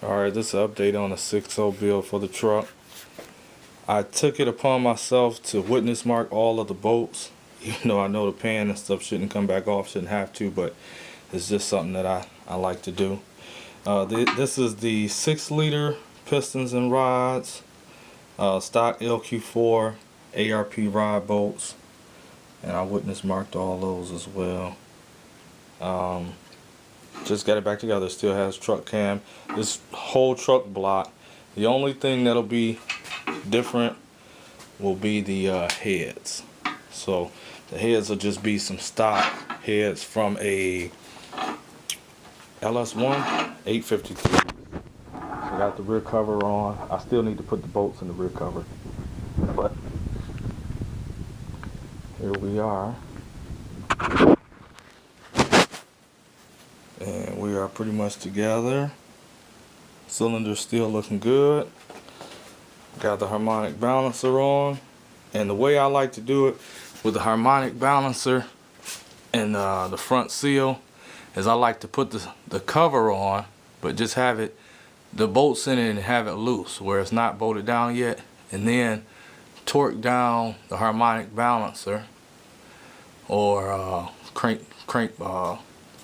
Alright, this is an update on the 6.0 build for the truck. I took it upon myself to witness mark all of the bolts. Even though I know the pan and stuff shouldn't come back off, shouldn't have to, but it's just something that I like to do. This is the 6-liter pistons and rods, stock LQ4 ARP rod bolts, and I witness marked all those as well. Just got it back together. Still has truck cam. This whole truck block. The only thing that'll be different will be the heads. So the heads will just be some stock heads from a LS1 853. So I got the rear cover on. I still need to put the bolts in the rear cover, but here we are. And we are pretty much together. Cylinder still looking good. Got the harmonic balancer on. And the way I like to do it with the harmonic balancer and the front seal is I like to put the cover on, but just have it, the bolts in it, and have it loose where it's not bolted down yet. And then torque down the harmonic balancer or crank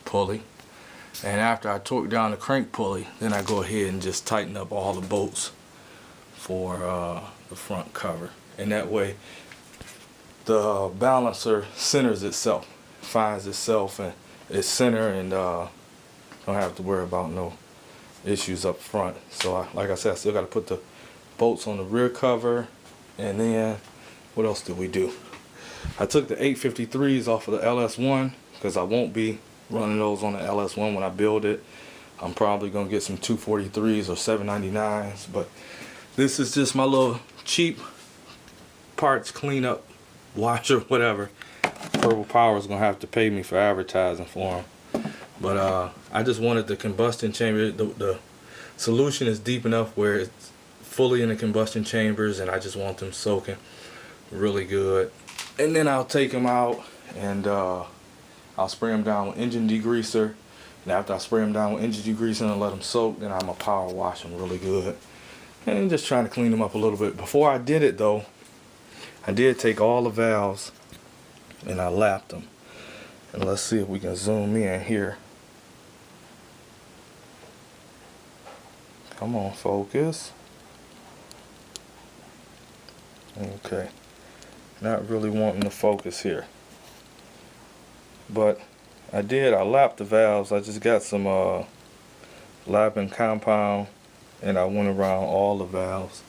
pulley. And after I torque down the crank pulley, then I go ahead and just tighten up all the bolts for the front cover. And that way the balancer centers itself, finds itself and its center, and don't have to worry about no issues up front. So like I said, I still got to put the bolts on the rear cover. And then what else did we do? I took the 853s off of the LS1 because I won't be running those on the LS1 when I build it. I'm probably gonna get some 243s or 799s, but this is just my little cheap parts cleanup washer, whatever. Purple Power is gonna have to pay me for advertising for them, but I just wanted the combustion chamber. The solution is deep enough where it's fully in the combustion chambers, and I just want them soaking really good. And then I'll take them out and I'll spray them down with engine degreaser, and after I spray them down with engine degreaser and let them soak, then I'm gonna power wash them really good. And just trying to clean them up a little bit. Before I did it though, I did take all the valves and I lapped them. And let's see if we can zoom in here. Come on, focus. Okay. Not really wanting to focus here. But I lapped the valves. I just got some lapping compound and I went around all the valves.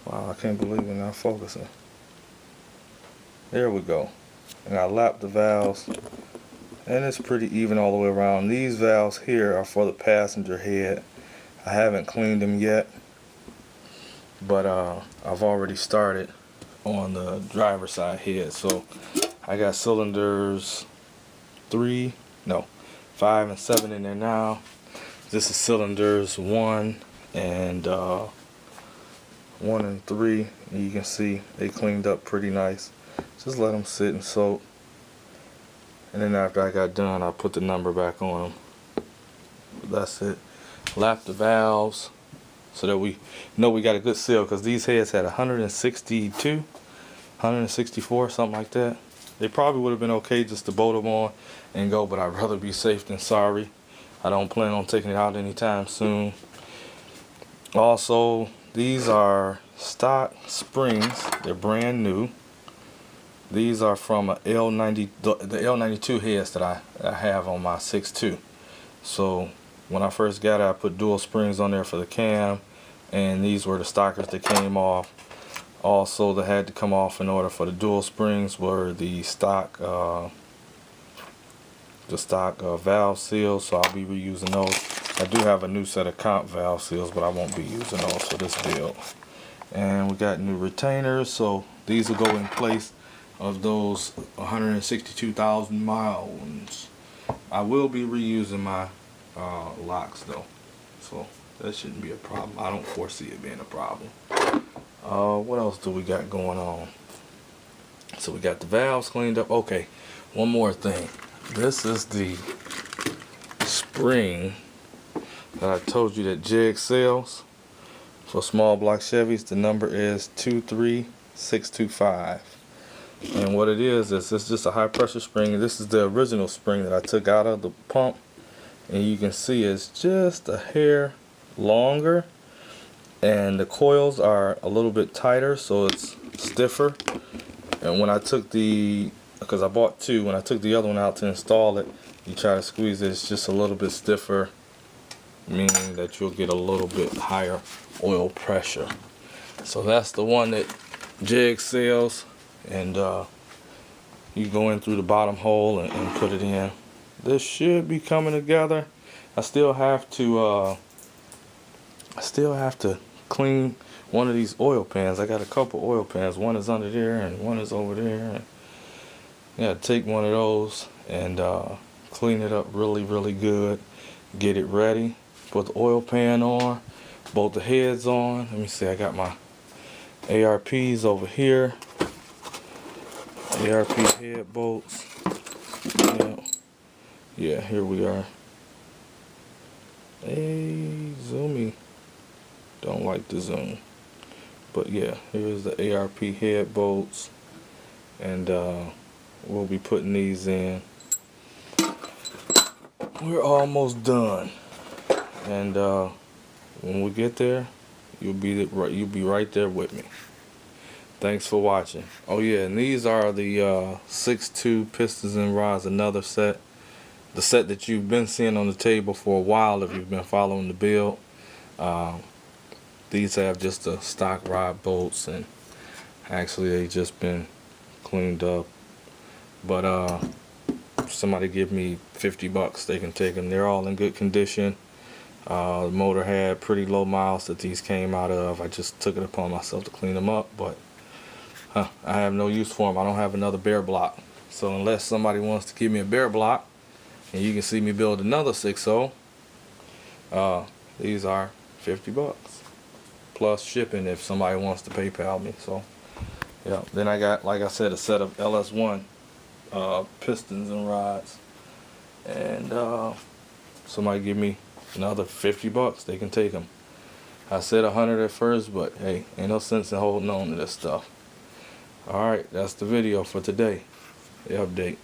Wow, I can't believe it's not focusing. There we go. And I lapped the valves, and it's pretty even all the way around. These valves here are for the passenger head. I haven't cleaned them yet, but I've already started on the driver's side head. So I got cylinders 5 and 7 in there now. This is cylinders 1 and 3, and you can see they cleaned up pretty nice. Just let them sit and soak, and then after I got done, I put the number back on them. That's it. Lap the valves so that we know we got a good seal, because these heads had 162, 164, something like that. They probably would have been okay just to bolt them on and go, but I'd rather be safe than sorry. I don't plan on taking it out anytime soon. Also, these are stock springs. They're brand new. These are from a L90, the L92 heads that I have on my 6.2. So when I first got it, I put dual springs on there for the cam, and these were the stockers that came off. Also, that had to come off in order for the dual springs were the stock valve seals, so I'll be reusing those. I do have a new set of comp valve seals, but I won't be using those for this build. And we got new retainers, so these will go in place of those 162,000 mile ones. I will be reusing my locks though, so that shouldn't be a problem. I don't foresee it being a problem. What else do we got going on? So we got the valves cleaned up. Okay, one more thing. This is the spring that I told you that JIG sells for small block Chevys. The number is 23625. And what it is it's just a high pressure spring. This is the original spring that I took out of the pump, and you can see it's just a hair longer, and the coils are a little bit tighter, so it's stiffer. And when I took because I bought two, when I took the other one out to install it, you try to squeeze it, it's just a little bit stiffer, meaning that you'll get a little bit higher oil pressure. So that's the one that JIG sells, and you go in through the bottom hole and put it in. This should be coming together. I still have to clean one of these oil pans. I got a couple oil pans. One is under there and one is over there. And yeah, take one of those and clean it up really good. Get it ready. Put the oil pan on. Bolt the heads on. Let me see. I got my ARPs over here. ARP head bolts. Yeah, here we are. Hey, zoomy. Don't like the zoom. But yeah, here's the ARP head bolts. And we'll be putting these in. We're almost done. And when we get there, you'll be right there with me. Thanks for watching. Oh yeah, and these are the 6.2 pistons and rods, another set. The set that you've been seeing on the table for a while if you've been following the build. These have just the stock rod bolts, and actually they just been cleaned up. But somebody give me $50, they can take them. They're all in good condition. The motor had pretty low miles that these came out of. I just took it upon myself to clean them up, but I have no use for them. I don't have another bear block. So unless somebody wants to give me a bear block and you can see me build another 6.0, these are $50 plus shipping if somebody wants to PayPal me. So yeah, then I got, like I said, a set of LS1 pistons and rods, and somebody give me another $50, they can take them. I said 100 at first, but hey, ain't no sense in holding on to this stuff. Alright, that's the video for today. The update.